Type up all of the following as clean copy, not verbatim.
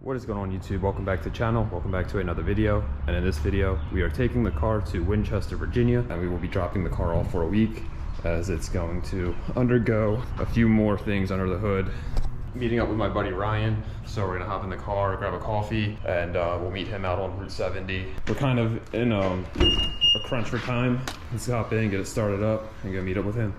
What is going on YouTube? Welcome back to the channel. Welcome back to another video. And in this video, we are taking the car to Winchester, Virginia, and we will be dropping the car off for a week as it's going to undergo a few more things under the hood. Meeting up with my buddy Ryan, so we're gonna hop in the car, grab a coffee, and we'll meet him out on Route 70. We're kind of in a crunch for time. Let's hop in, get it started up, and go meet up with him.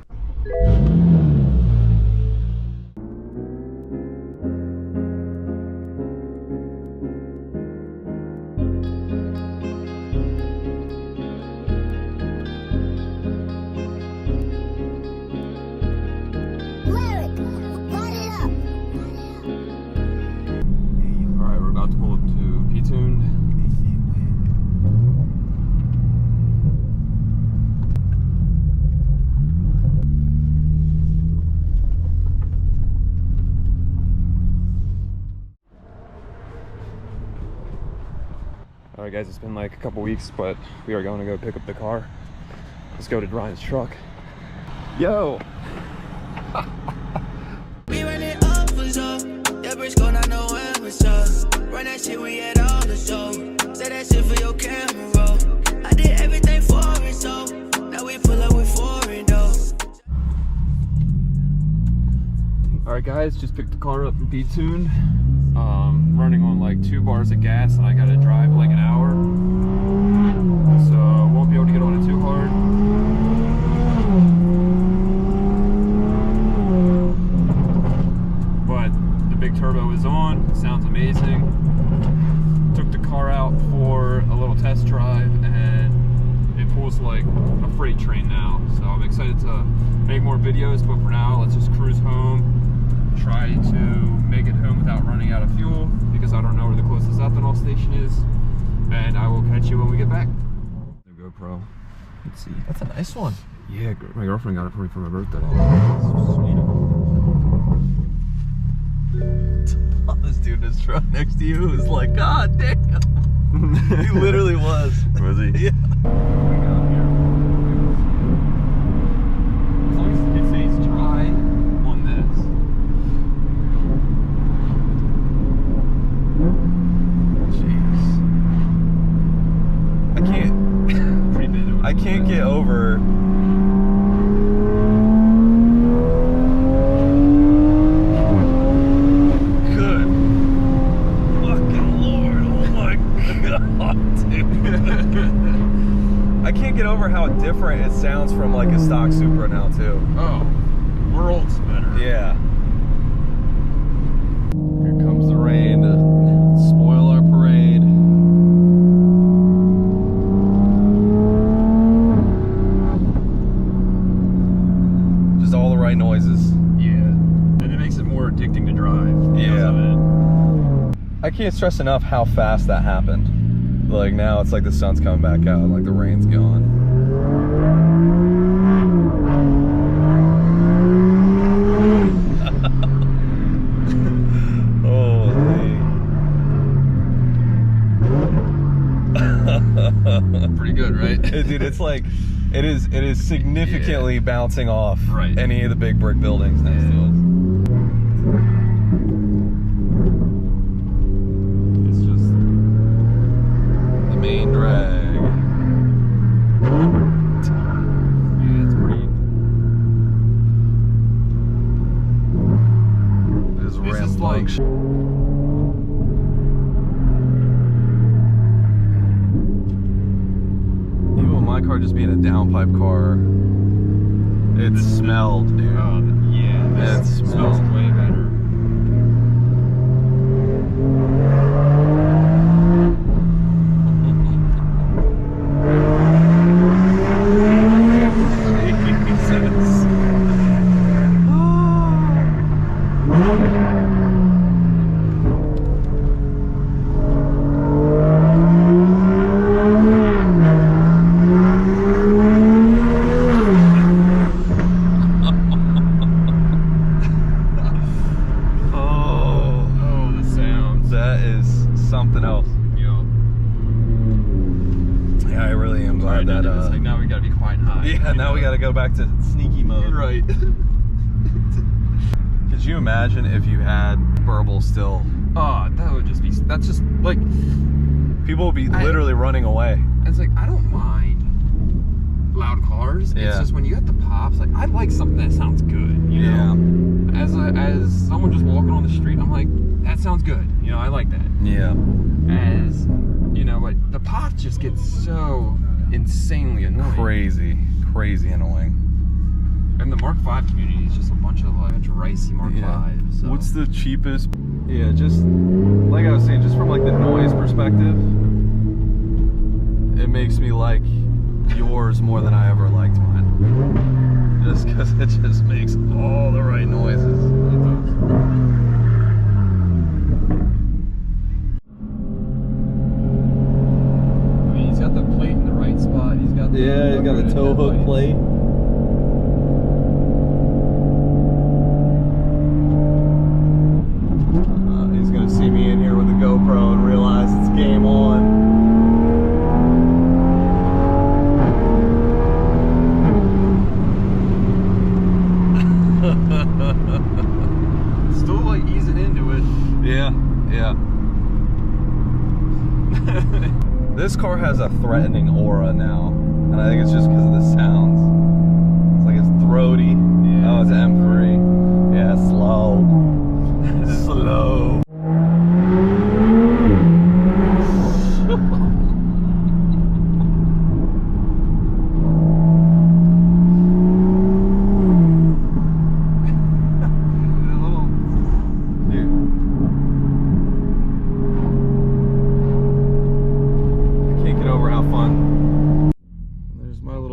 Alright guys, it's been like a couple weeks, but we are going to go pick up the car. Let's go to Ryan's truck. Yo! We run it up for sure. That bitch gon' not know where it's up. Run that shit, we had all the show. Say that shit for your camera roll. I did everything for it, so now we pull up with foreign though. Alright guys, just picked the car up from B-Tuned. Running on like 2 bars of gas, and I gotta drive like an hour, so won't be able to get on it too hard. But the big turbo is on, sounds amazing. Took the car out for a little test drive, and it pulls like a freight train now, so I'm excited to make more videos, but for now let's just cruise home. Try to make it home without running out of fuel, because I don't know where the closest ethanol station is, and I will catch you when we get back. The GoPro. Let's see. That's a nice one. Yeah, my girlfriend got it for me for my birthday. Oh, this dude in his truck next to you is like, God damn. He literally was. Was he? Yeah. As long as it stays dry on this. I can't get over good fucking Lord, oh my God, dude. I can't get over how different it sounds from like a stock Supra now too. Oh, worlds better. Yeah. Here comes the rain to spoil our parade. All the right noises. Yeah, and it makes it more addicting to drive. Yeah. I can't stress enough how fast that happened. Like now it's like the sun's coming back out, like the rain's gone. Holy. Pretty good, right? Dude, it's like it is significantly bouncing off any of the big brick buildings next to us. It's just the main drag. Yeah, it's pretty. This is like. My car just being a downpipe car, it smelled, dude. Yeah, this smells way better. Yeah, now we gotta go back to sneaky mode. Right. Could you imagine if you had Burble still? Oh, that would just be that's just like people will be literally running away. It's like I don't mind loud cars. Yeah. It's just when you got the pops, like I like something that sounds good. You know? As someone just walking on the street, I'm like, that sounds good. You know, I like that. Yeah. As you know, like the pops just get so insanely annoying. Crazy annoying. And the Mark 5 community is just a bunch of like ricey Mark 5. So. What's the cheapest? Yeah, just like I was saying, just from like the noise perspective, it makes me like yours more than I ever liked mine. Just because it just makes all the right noises. It does. I mean, he's got the plate in the right spot. He's got the he's got the tow hook plate. He's gonna see me in here with a GoPro and realize it's game on. Still like easing into it. Yeah. This car has a threatening aura now, and I think it's just because of the sounds. It's like it's throaty. Yeah. Oh, it's an M3. Yeah, slow. Slow.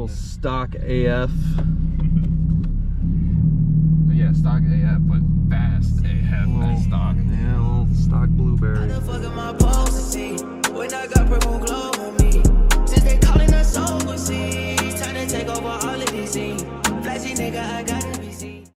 Stock AF. Yeah, stock AF, but fast AF as stock. Yeah, a little stock blueberry.